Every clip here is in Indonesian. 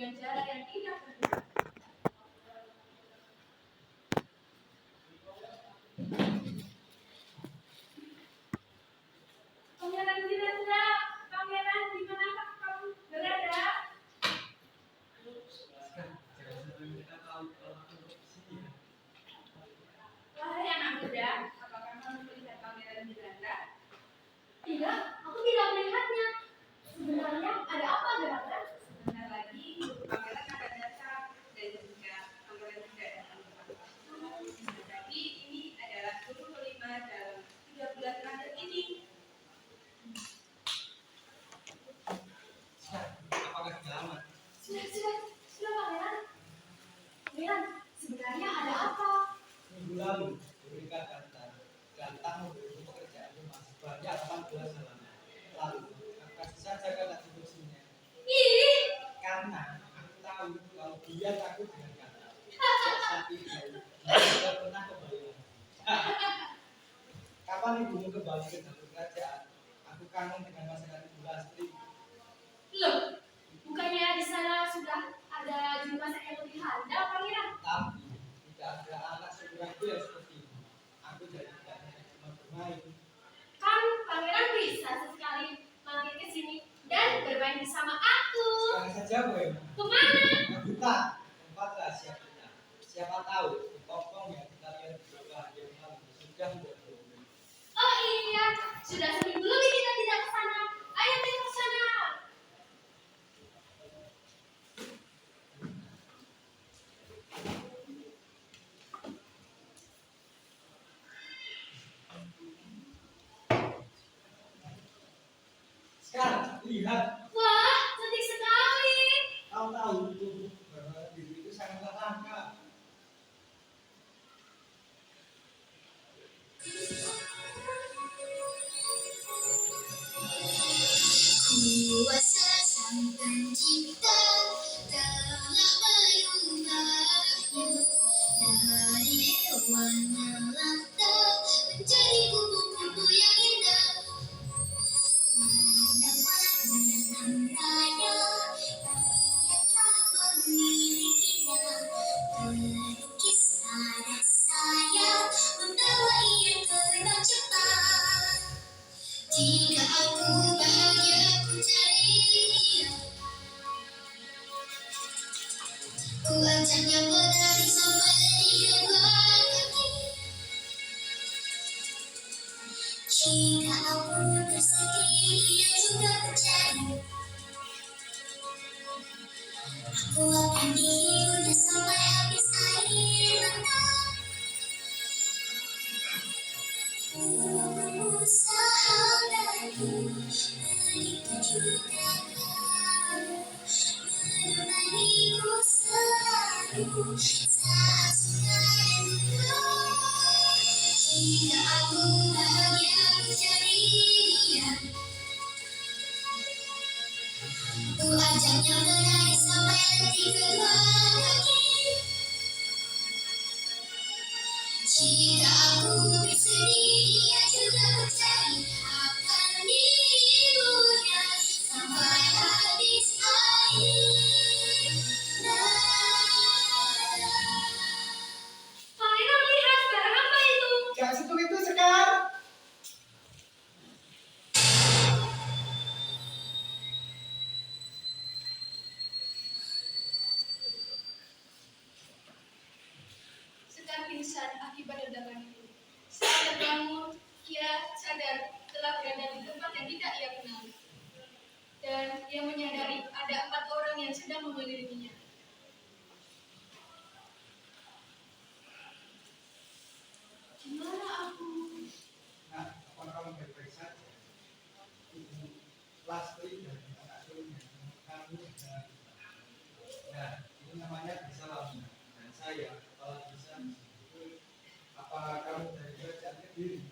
dengan cara yang tidak terduga. Pangeran Wirendra, Pangeran, di manakah kamu berada? Wahai anak muda, apakah kamu melihat Pangeran Wirendra? Tidak, aku tidak melihatnya. Sebenarnya ada apa, Juragan? Sebentar lagi Pangeran akan datang dan jika Pangeran tidak datang tepat bisa jadi ini adalah guru kelima dalam 3 bulan terakhir ini. Apakah selamat? Sudah, Pangeran. Pangeran, sebenarnya ada apa? Minggu lalu mereka datang memberi pekerjaan rumah sebanyak 14 halaman. Lalu aku kasih saja kata tulisnya. Ih, Karena aku tahu kalau dia takut dengan kata. Saat itu dia tidak pernah kembali lagi. Kapan ibumu kembali ke dalam kerajaan? Aku kangen dengan masyarakat Ibu Lastri. loh, bukannya di sana sudah ada juru masak yang lebih handal, Pangeran? Tapi tidak ada anak sekurang itu yang seperti ini. Aku jadi tidak hanya cuma bermain. Kan Pangeran bisa sesekali mampir ke sini dan bermain bersama aku. Sekarang saja gue Kemana? kita tempat rahasia kita. Siapa tahu topong yang kita lihat di sebelah yang lalu sudah berhubung. Oh iya, sudah seminggu lebih kita tidak ke sana. Ayo kita ke sana. Sekarang lihat, Wah, cantik sekali. kau tahu tubuh bahwa diri itu sangatlah langka. Kuasa Sang Pencipta telah merubahnya dari hewan melata menjadi kupu-kupu yang indah. Mendapat raya, ia telah memilikinya. Terlukis pada saya, membawa ia terbang cepat. Jika aku bahagia, ku cari dia. Ku ajaknya menari sampai di kedua kaki. Jika aku bersedih, dia juga mencari. Aku akan dihiburnya sampai habis air mata. Sahabatku, begitu juga kamu menemaniku selalu saat suka dan duka. Jika aku bahagia, ku cari dia. Ku ajaknya menari sampai letih kedua kaki. Jika aku bersedih, dia juga mencari. Akan dihiburnya sampai habis air mata. Pangeran, lihat barang apa itu? Jangan sentuh itu Sekar. Sekar pingsan akibat ledakan itu. Saat terbangun, ia sadar telah berada di tempat yang tidak ia kenali. Dan ia menyadari ada 4 orang yang sedang mengelilinginya. Gimana aku? Nah, apakah kamu baik-baik saja? Ibu Lastri dan anak sulungnya kamu dan nah, ini namanya bisa langsung. Dan saya, kalau bisa, apakah kamu dari kerajaan Kediri?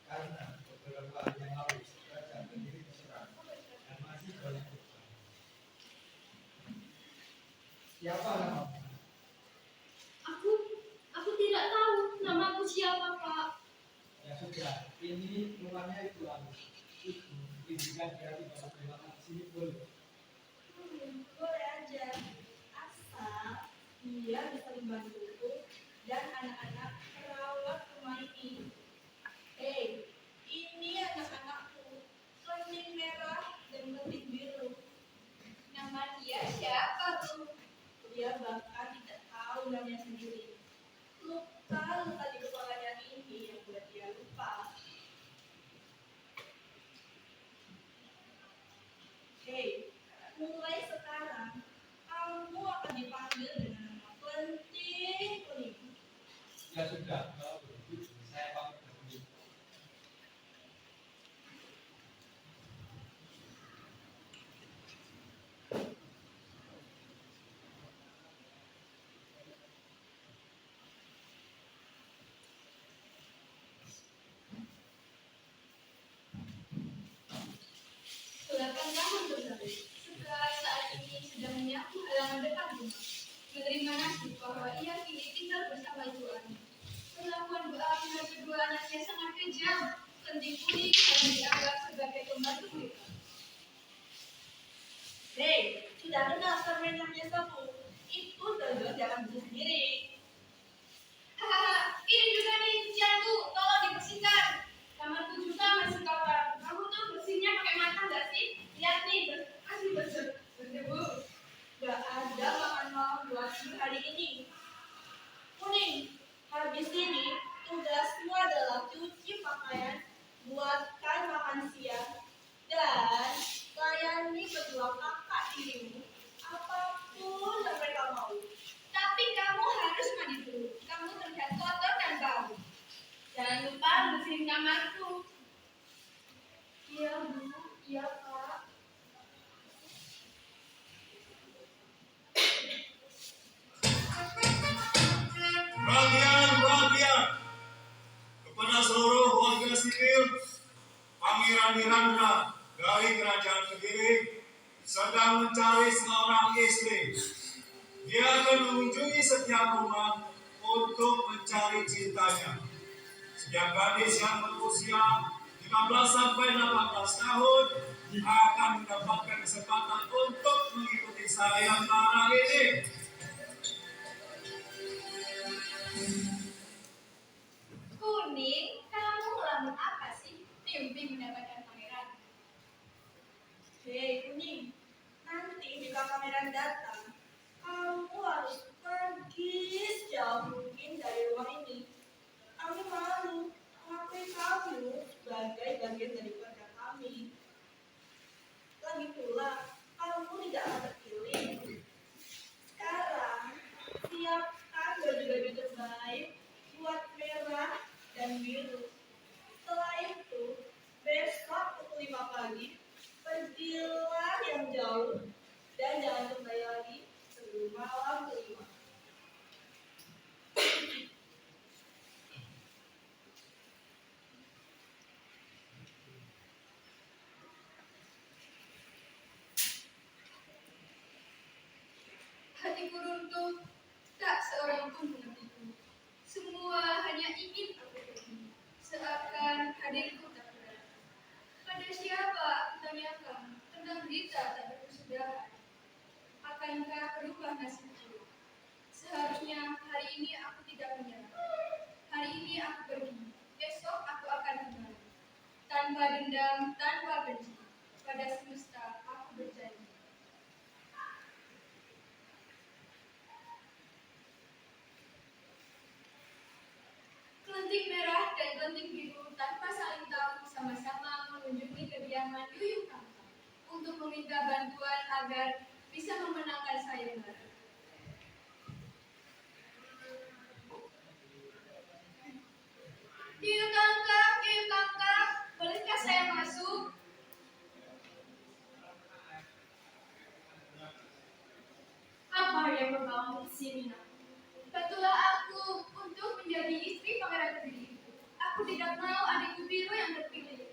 Karena beberapa hari yang lalu kerajaan Kediri diserang dan masih banyak korban. Siapa namamu? Aku tidak tahu namaku siapa, Pak. Ya sudah, ini rumahnya Ibu Agus. Ibu, izinkan dia tidak berterima kasih di sini boleh. Boleh aja. Dia bisa membantuku dan anak-anak merawat rumah ini. Hei, ini anak-anakku, kelinting merah dan kelinting biru. Nama dia siapa, Bu? Dia bahkan tidak tahu namanya sendiri. Luka-luka di kepalanya ini yang buat dia lupa. Hei, mulai sekarang kamu akan dipanggil dengan nama Kelinting Kuning. Ya sudah, kalau begitu saya pamit dulu. Belakangan tahun berlalu, setelah saat ini sedang menyapu halaman depan rumah, menerima nasib bahwa ia kini tinggal bersama ibu Ani. Perlakuan Bu Ani dan kedua anaknya sangat kejam. Kelinting Kuning hanya dianggap sebagai pembantu mereka. Hei, sudah kenal sama yang namanya sapu? Itu Dodo jangan bunuh sendiri. Hahaha, ini juga nih, Ciantu, tolong dibersihkan. Kamarku juga masih kotor. Kamu tuh bersihnya pakai mata nggak sih? Lihat nih, masih berdebu. Gak ada makan malam buatmu hari ini. Kuning, habis ini tugasmu adalah cuci pakaian, buatkan makan siang, dan layani kedua kakak dirimu apapun yang mereka mau. Tapi kamu harus mandi dulu. Kamu terlihat kotor dan bau. Jangan lupa bersihin kamarku. Iya Bu, iya Kak. Perhatian kepada seluruh warga sipil, Pangeran Miranda dari Kerajaan Kediri sedang mencari seorang istri. Dia akan mengunjungi setiap rumah untuk mencari cintanya. Setiap gadis yang berusia 15 sampai 18 tahun akan mendapatkan kesempatan untuk mengikuti sayembara ini. Kuning, kamu ngelamun apa sih? Mimpi mendapatkan pangeran. Hei Kuning, nanti jika pangeran datang, kamu harus pergi sejauh mungkin dari rumah ini. Kami malu mengakui kamu sebagai bagian dari keluarga kami. Lagi pula, kamu tidak akan terpilih. Sekarang, siapkan baju-baju terbaik buat merah dan biru. Setelah itu, besok pukul 5 pagi, pergilah yang jauh dan jangan kembali lagi sebelum malam kelima. Hatiku runtuh, tak seorang pun mengertiku. Semua hanya ingin aku pergi, seakan hadirku tak berarti. Pada siapa, kutanyakan, tentang berita tak berkesudahan. Akankah berubah nasibku? Seharusnya hari ini aku tidak menyerah. Hari ini aku pergi, besok aku akan kembali. Tanpa dendam, tanpa benci. Pada semesta aku berjanji. Kelinting merah dan kelinting biru tanpa saling tahu sama-sama mengunjungi kediaman Yuyung Kangkang untuk meminta bantuan agar bisa memenangkan sayembara. Yuyung Kangkang, bolehkah saya masuk? Apa yang membawamu ke sini, nak? Bantulah aku untuk menjadi istri pangeran Kediri. Aku tidak mau adikku biru yang terpilih.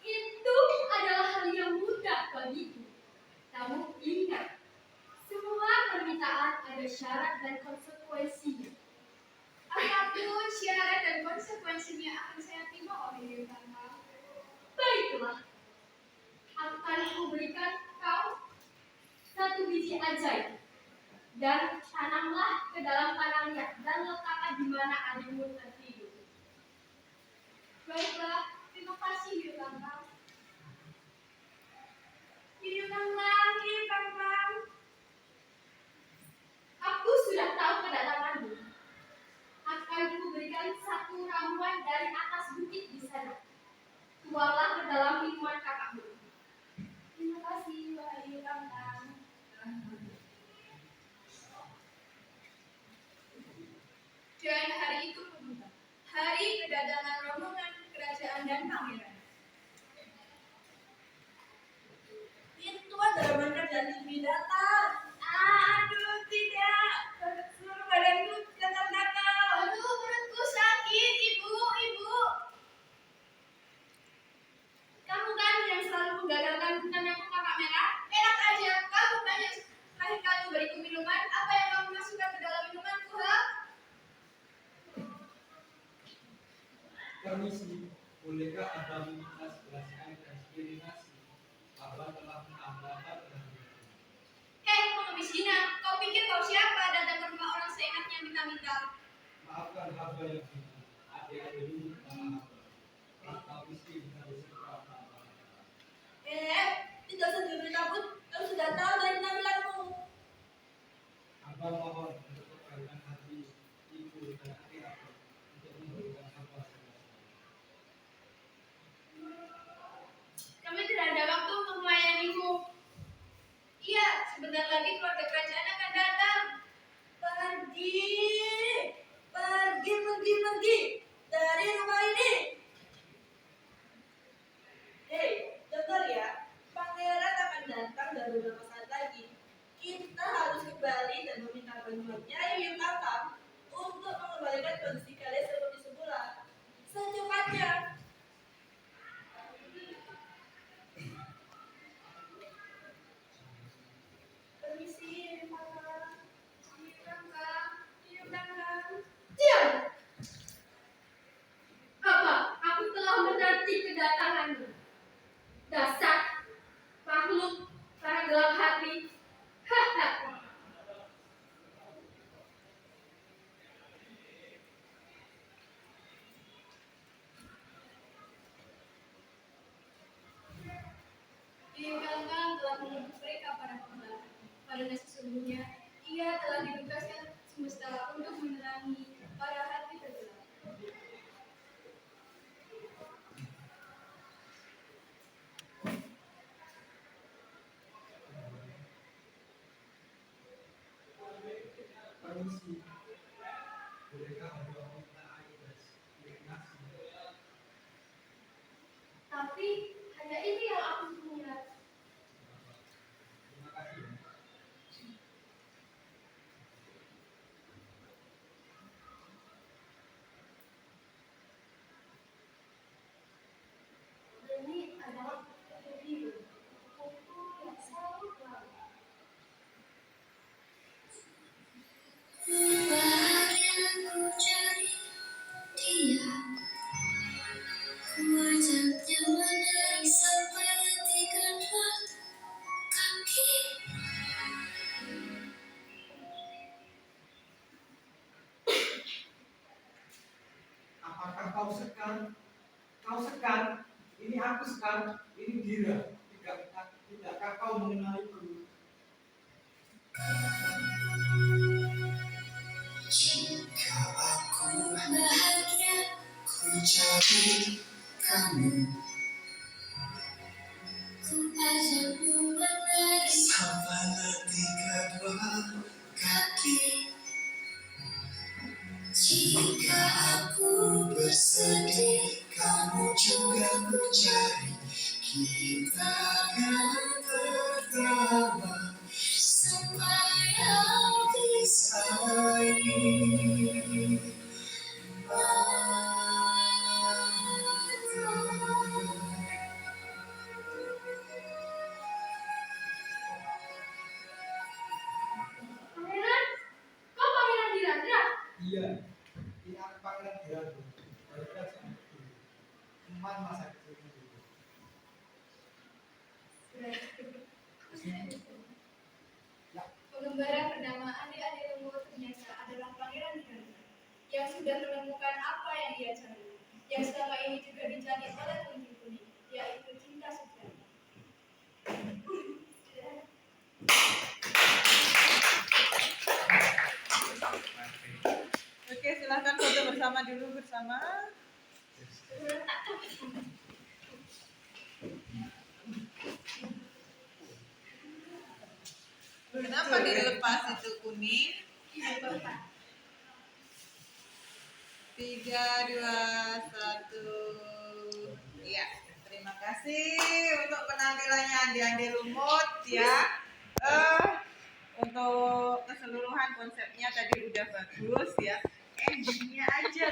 Itu adalah hal yang mudah bagiku. Namun ingat, semua permintaan ada syarat dan konsekuensinya. Apapun syarat dan konsekuensinya akan saya terima oleh Yuyung Kangkang. Baiklah, akan kuberikan kau satu biji ajaib. dan tanamlah ke dalam tanahnya dan letakkan di mana adikmu tertidur. Baiklah, terima kasih Yudhakara. Hidup aku sudah tahu kedatanganmu. Akan kuberikan satu ramuan dari atas bukit di sana. Tuanglah ke dalam minuman kakakmu. Terima kasih, wahai Yudhakara. Dan hari itu tiba, hari kedatangan rombongan kerajaan dan pangeran. Itu adalah mereka dan TV datang. Aduh, tidak. Seluruh badanku gatal-gatal. Aduh, perutku sakit, ibu. Kamu kan yang selalu menggagalkan rencanaku kakak merah. Enak aja, kamu banyak kali beriku minuman. Apa yang kamu masukkan ke dalam minumanku, ha? Permisi, bolehkah Abah minta segelas air dan sepiring nasi? Abah telah menambahkan dengan Pengemis hina, kau pikir kau siapa datang ke rumah orang seenaknya minta-minta? maafkan hamba yang hina. Adik-adik dulu nama hamba. Rasa miskin harus berapa? Tidak usah takut. Kau sudah tahu dari penampilanmu. Abah mohon untuk kebaikan hati ibu dan adik-adik untuk memberikan hamba segelas air. Kami tidak ada waktu untuk melayanimu. Iya, sebentar lagi keluarga kerajaan akan datang. Pergi dari rumah ini. Hei, dengar ya. Pangeran akan datang dalam beberapa saat lagi. Kita harus kembali dan meminta bantuan Nyai Yudhakara untuk mengembalikan kondisi kalian seperti semula. Secepatnya. Permisi, Yudhakara. Diam! Apa? Aku telah menanti kedatanganmu. Dasar makhluk para gelap hati. Haha. Yudhakara telah mengutus mereka para pembelah. Padahal sesungguhnya ia telah ditugaskan semesta untuk menerangi para hati tergelap. Permisi, bolehkah hamba minta air dan sepiring nasi? Tapi hanya ini yang aku punya. Terima kasih. Ini adalah video. Foto yang selalu lama. Bahagia ku cari dia, ku ajaknya menari sampai letih kedua kaki. Apakah kau sekar? Kau sekar? Ini aku sekar. Ini Dira. Tidakkah kau mengenaliku? Jika aku bahagia, ku cari kamu, ku ajakmu menari sampai letih kedua kaki. Jika aku bersedih, kamu juga ku cari. Kita akan tertawa sampai habis air Pangeran, kau pangeran Dirandra? Iya, ini aku pangeran Diragu. Dari kerajaan itu. Teman masa kecilku dulu. dulu bersama. Kenapa dilepas itu kuning? 3, 2, 1. Iya, terima kasih untuk penampilannya Andi Lumut ya. Untuk keseluruhan konsepnya tadi udah bagus ya. Endingnya aja